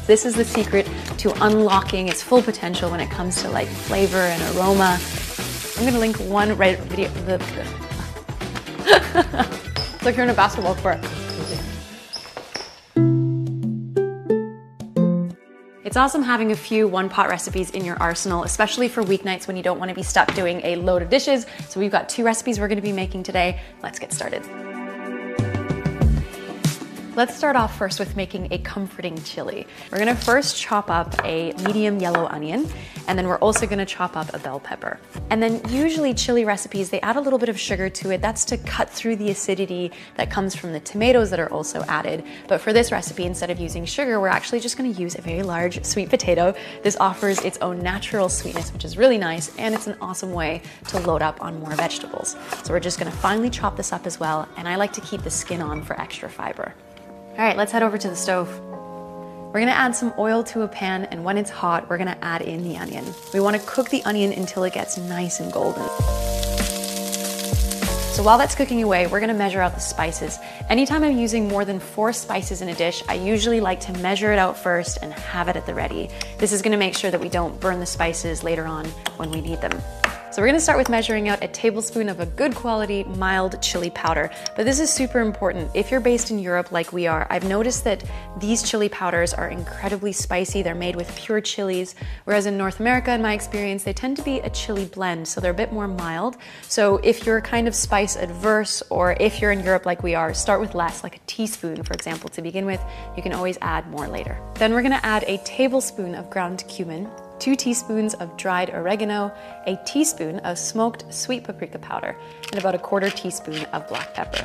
This is the secret to unlocking its full potential when it comes to like flavor and aroma. I'm gonna link one right video. It's like you're in a basketball court. It's awesome having a few one-pot recipes in your arsenal, especially for weeknights when you don't want to be stuck doing a load of dishes. So we've got 2 recipes we're going to be making today. Let's get started. Let's start off first with making a comforting chili. We're gonna first chop up a medium yellow onion, and then we're also gonna chop up a bell pepper. And then usually chili recipes, they add a little bit of sugar to it. That's to cut through the acidity that comes from the tomatoes that are also added. But for this recipe, instead of using sugar, we're actually just gonna use a very large sweet potato. This offers its own natural sweetness, which is really nice, and it's an awesome way to load up on more vegetables. So we're just gonna finely chop this up as well, and I like to keep the skin on for extra fiber. All right, let's head over to the stove. We're gonna add some oil to a pan, and when it's hot, we're gonna add in the onion. We wanna cook the onion until it gets nice and golden. So while that's cooking away, we're gonna measure out the spices. Anytime I'm using more than 4 spices in a dish, I usually like to measure it out first and have it at the ready. This is gonna make sure that we don't burn the spices later on when we need them. So we're gonna start with measuring out a tablespoon of a good quality mild chili powder. But this is super important. If you're based in Europe like we are, I've noticed that these chili powders are incredibly spicy. They're made with pure chilies, whereas in North America, in my experience, they tend to be a chili blend, so they're a bit more mild. So if you're kind of spice adverse, or if you're in Europe like we are, start with less, like a teaspoon, for example, to begin with. You can always add more later. Then we're gonna add a tablespoon of ground cumin, 2 teaspoons of dried oregano, a teaspoon of smoked sweet paprika powder, and about a 1/4 teaspoon of black pepper.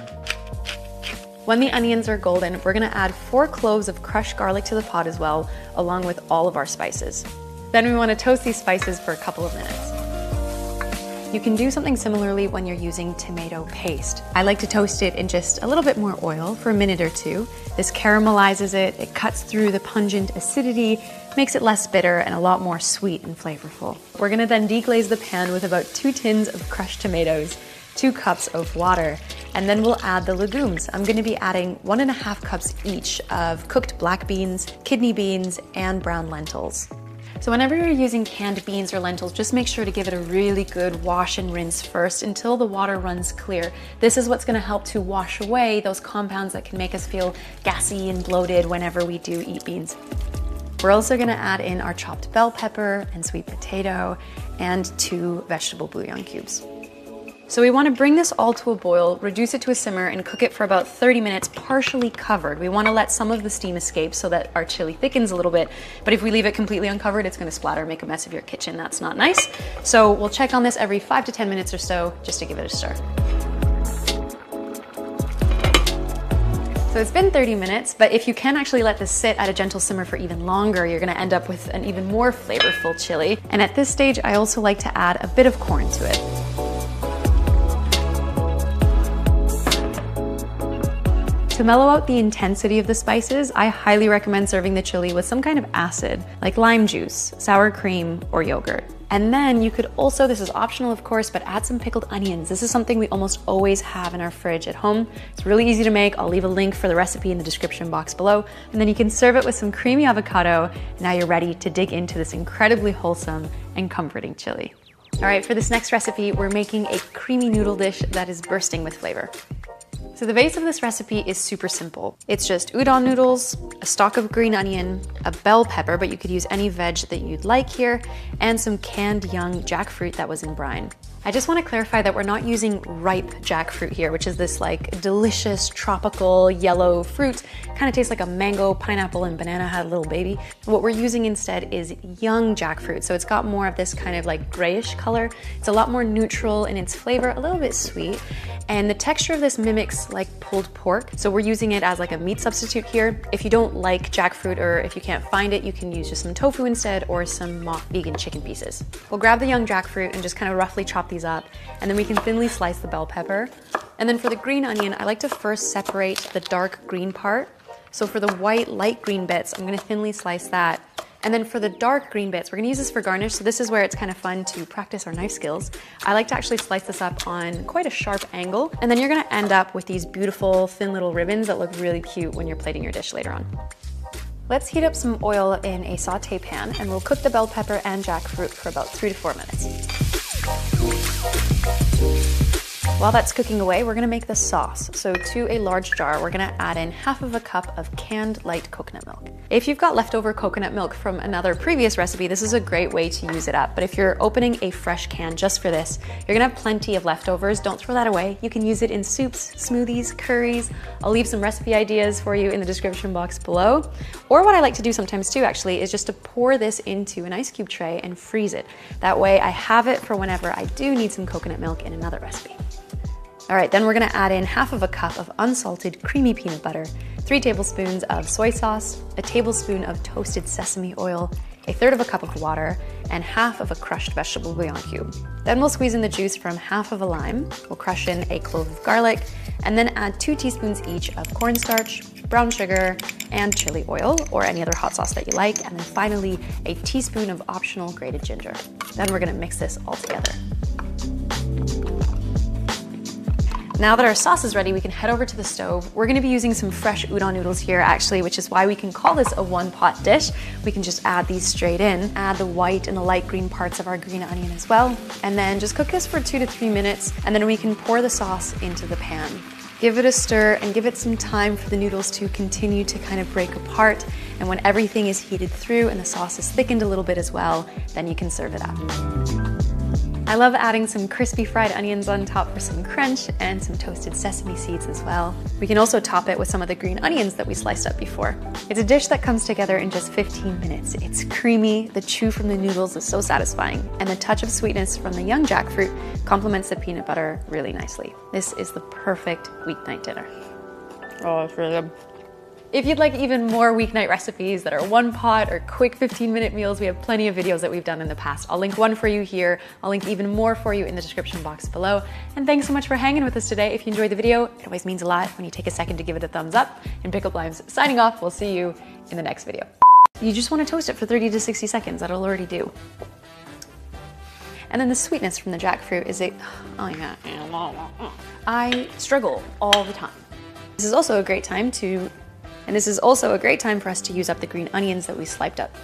When the onions are golden, we're gonna add 4 cloves of crushed garlic to the pot as well, along with all of our spices. Then we wanna toast these spices for a couple of minutes. You can do something similarly when you're using tomato paste. I like to toast it in just a little bit more oil for a minute or 2. This caramelizes it, it cuts through the pungent acidity, makes it less bitter and a lot more sweet and flavorful. We're gonna then deglaze the pan with about 2 tins of crushed tomatoes, 2 cups of water, and then we'll add the legumes. I'm gonna be adding 1.5 cups each of cooked black beans, kidney beans, and brown lentils. So whenever you're using canned beans or lentils, just make sure to give it a really good wash and rinse first until the water runs clear. This is what's gonna help to wash away those compounds that can make us feel gassy and bloated whenever we do eat beans. We're also gonna add in our chopped bell pepper and sweet potato and 2 vegetable bouillon cubes. So we want to bring this all to a boil, reduce it to a simmer, and cook it for about 30 minutes partially covered. We want to let some of the steam escape so that our chili thickens a little bit, but if we leave it completely uncovered, it's going to splatter and make a mess of your kitchen. That's not nice. So we'll check on this every 5 to 10 minutes or so just to give it a stir. So it's been 30 minutes, but if you can actually let this sit at a gentle simmer for even longer, you're gonna end up with an even more flavorful chili. And at this stage, I also like to add a bit of corn to it. To mellow out the intensity of the spices, I highly recommend serving the chili with some kind of acid, like lime juice, sour cream, or yogurt. And then you could also, this is optional of course, but add some pickled onions. This is something we almost always have in our fridge at home. It's really easy to make. I'll leave a link for the recipe in the description box below. And then you can serve it with some creamy avocado. Now you're ready to dig into this incredibly wholesome and comforting chili. All right, for this next recipe, we're making a creamy noodle dish that is bursting with flavor. So the base of this recipe is super simple. It's just udon noodles, a stalk of green onion, a bell pepper, but you could use any veg that you'd like here, and some canned young jackfruit that was in brine. I just want to clarify that we're not using ripe jackfruit here, which is this like delicious tropical yellow fruit. Kind of tastes like a mango, pineapple, and banana had a little baby. What we're using instead is young jackfruit. So it's got more of this kind of like grayish color. It's a lot more neutral in its flavor, a little bit sweet. And the texture of this mimics like pulled pork. So we're using it as like a meat substitute here. If you don't like jackfruit or if you can't find it, you can use just some tofu instead or some mock vegan chicken pieces. We'll grab the young jackfruit and just kind of roughly chop these up, and then we can thinly slice the bell pepper. And then for the green onion, I like to first separate the dark green part. So for the white light green bits, I'm gonna thinly slice that. And then for the dark green bits, we're gonna use this for garnish. So this is where it's kind of fun to practice our knife skills. I like to actually slice this up on quite a sharp angle. And then you're gonna end up with these beautiful thin little ribbons that look really cute when you're plating your dish later on. Let's heat up some oil in a saute pan and we'll cook the bell pepper and jackfruit for about 3 to 4 minutes. While that's cooking away, we're gonna make the sauce. So to a large jar, we're gonna add in half of a cup of canned light coconut milk. If you've got leftover coconut milk from another previous recipe, this is a great way to use it up. But if you're opening a fresh can just for this, you're gonna have plenty of leftovers. Don't throw that away. You can use it in soups, smoothies, curries. I'll leave some recipe ideas for you in the description box below. Or what I like to do sometimes too, actually, is just to pour this into an ice cube tray and freeze it. That way I have it for whenever I do need some coconut milk in another recipe. All right, then we're gonna add in half of a cup of unsalted creamy peanut butter, 3 tablespoons of soy sauce, a tablespoon of toasted sesame oil, a third of a cup of water, and half of a crushed vegetable bouillon cube. Then we'll squeeze in the juice from half of a lime, we'll crush in a clove of garlic, and then add 2 teaspoons each of cornstarch, brown sugar, and chili oil, or any other hot sauce that you like, and then finally a teaspoon of optional grated ginger. Then we're gonna mix this all together. Now that our sauce is ready, we can head over to the stove. We're gonna be using some fresh udon noodles here actually, which is why we can call this a one-pot dish. We can just add these straight in, add the white and the light green parts of our green onion as well, and then just cook this for 2 to 3 minutes, and then we can pour the sauce into the pan. Give it a stir and give it some time for the noodles to continue to kind of break apart, and when everything is heated through and the sauce is thickened a little bit as well, then you can serve it up. I love adding some crispy fried onions on top for some crunch and some toasted sesame seeds as well. We can also top it with some of the green onions that we sliced up before. It's a dish that comes together in just 15 minutes. It's creamy, the chew from the noodles is so satisfying, and the touch of sweetness from the young jackfruit complements the peanut butter really nicely. This is the perfect weeknight dinner. Oh, it's really good. If you'd like even more weeknight recipes that are one pot or quick 15-minute meals, we have plenty of videos that we've done in the past. I'll link one for you here. I'll link even more for you in the description box below. And thanks so much for hanging with us today. If you enjoyed the video, it always means a lot when you take a second to give it a thumbs up. And PickUpLimes signing off. We'll see you in the next video. You just want to toast it for 30 to 60 seconds. That'll already do. And then the sweetness from the jackfruit is oh yeah. I struggle all the time. This is also a great time for us to use up the green onions that we sliced up.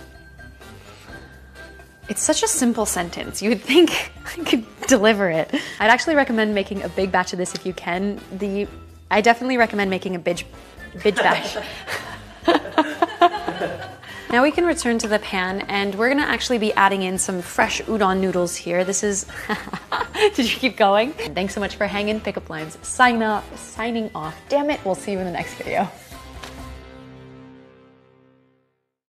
It's such a simple sentence. You would think I could deliver it. I'd actually recommend making a big batch of this if you can. I definitely recommend making a big batch. Now we can return to the pan and we're gonna actually be adding in some fresh udon noodles here. This is, did you keep going? Thanks so much for hanging. PickUpLimes signing off. Damn it, we'll see you in the next video.